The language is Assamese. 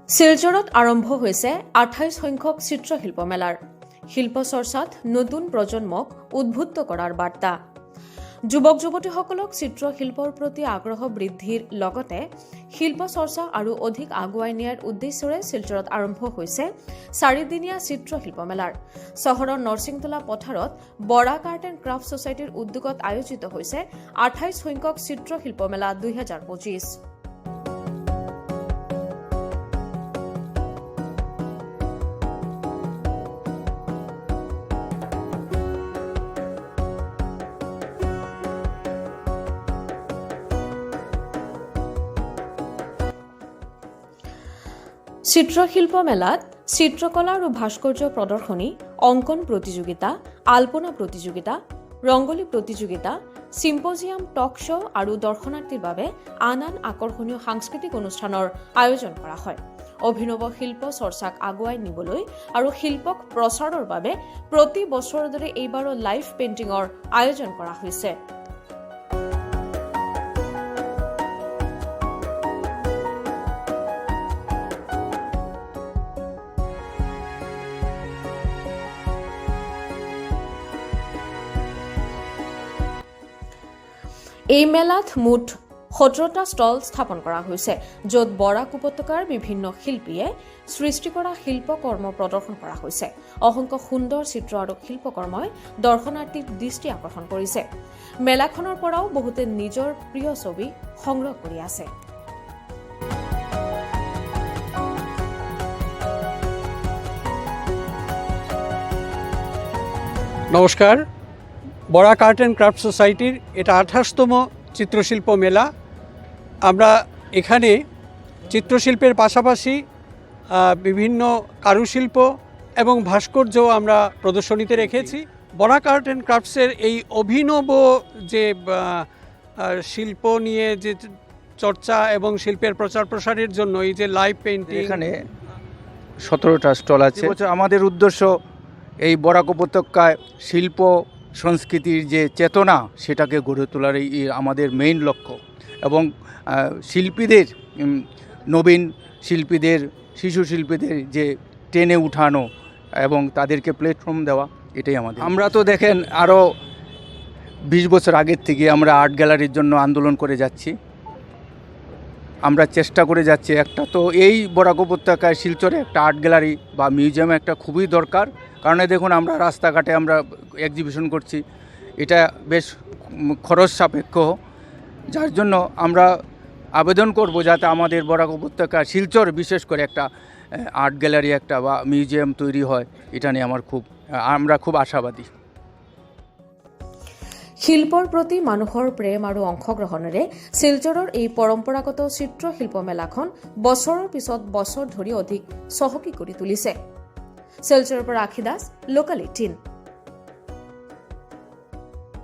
শিলচৰত আৰম্ভ হৈছে 28 সংখ্যক চিত্ৰশিল্প মেলাৰ শিল্প চৰ্চাত নতুন প্ৰজন্মক উদ্বুদ্ধ কৰাৰ বাৰ্তা। যুৱক যুৱতীসকলক চিত্ৰশিল্পৰ প্ৰতি আগ্ৰহ বৃদ্ধিৰ লগতে শিল্প চৰ্চা আৰু অধিক আগুৱাই নিয়াৰ উদ্দেশ্যৰে শিলচৰত আৰম্ভ হৈছে 4 দিনীয়া চিত্ৰশিল্প মেলাৰ। চহৰৰ নৰসিংতলা পথাৰত বৰা আৰ্ট এণ্ড ক্ৰাফ্ট ছচাইটিৰ উদ্যোগত আয়োজিত হৈছে 28 সংখ্যক চিত্ৰশিল্প মেলা 2025। চিত্ৰশিল্প মেলাত চিত্ৰকলা আৰু ভাস্কৰ্য প্ৰদৰ্শনী, অংকন প্ৰতিযোগিতা, আলপনা প্ৰতিযোগিতা, ৰংগলী প্ৰতিযোগিতা, চিম্পজিয়াম, টক শ্ব' আৰু দৰ্শনাৰ্থীৰ বাবে আন আন আকৰ্ষণীয় সাংস্কৃতিক অনুষ্ঠানৰ আয়োজন কৰা হয়। অভিনৱ শিল্প চৰ্চাক আগুৱাই নিবলৈ আৰু শিল্পক প্ৰচাৰৰ বাবে প্ৰতি বছৰৰ দৰে এইবাৰো লাইভ পেইণ্টিঙৰ আয়োজন কৰা হৈছে। এই মেলাত মুঠ 17টা ষ্টল স্থাপন কৰা হৈছে, য'ত বৰাক উপত্যকাৰ বিভিন্ন শিল্পীয়ে সৃষ্টি কৰা শিল্পকৰ্ম প্ৰদৰ্শন কৰা হৈছে। অসংখ্য সুন্দৰ চিত্ৰ আৰু শিল্পকৰ্মই দৰ্শনাৰ্থীৰ দৃষ্টি আকৰ্ষণ কৰিছে। মেলাখনৰ পৰাও বহুতে নিজৰ প্ৰিয় ছবি সংগ্ৰহ কৰি আছে। নমস্কার, বরাক আর্ট অ্যান্ড ক্রাফট সোসাইটির এটা 28তম চিত্রশিল্প মেলা। আমরা এখানে চিত্রশিল্পের পাশাপাশি বিভিন্ন কারুশিল্প এবং ভাস্কর্য আমরা প্রদর্শনীতে রেখেছি। বরাক আর্ট অ্যান্ড ক্রাফটসের এই অভিনব যে শিল্প নিয়ে যে চর্চা এবং শিল্পের প্রচার প্রসারের জন্য এই যে লাইভ পেইন্টিং, এখানে 17টা স্টল আছে। আমাদের উদ্দেশ্য এই বরাক উপত্যকায় শিল্প সংস্কৃতির যে চেতনা সেটাকে গড়ে তোলার এই আমাদের মেইন লক্ষ্য, এবং শিল্পীদের, নবীন শিল্পীদের, শিশু শিল্পীদের যে টেনে উঠানো এবং তাদেরকে প্ল্যাটফর্ম দেওয়া, এটাই আমাদের। আমরা তো দেখেন আরও 20 বছর আগের থেকে আমরা আর্ট গ্যালারির জন্য আন্দোলন করে যাচ্ছি, আমরা চেষ্টা করে যাচ্ছি। একটা তো এই বরাক উপত্যকায় শিলচরে একটা আর্ট গ্যালারি বা মিউজিয়াম একটা খুবই দরকার। কারণ দেখুন, আমরা রাস্তাঘাটে আমরা এক্সিবিশন করছি, এটা বেশ খরচ সাপেক্ষ, যার জন্য আমরা আবেদন করব যাতে আমাদের বরাক উপত্যকা শিলচর বিশেষ করে একটা আর্ট গ্যালারি একটা বা মিউজিয়াম তৈরি হয়। এটা নিয়ে আমরা খুব আশাবাদী। শিল্পৰ প্ৰতি মানুহৰ প্ৰেম আৰু অংশগ্ৰহণেৰে শিলচৰৰ এই পৰম্পৰাগত চিত্ৰশিল্প মেলাখন বছৰৰ পিছত বছৰ ধৰি অধিক চহকী কৰি তুলিছে। শিলচৰৰ পৰা আখি দাস, লোকেল 18।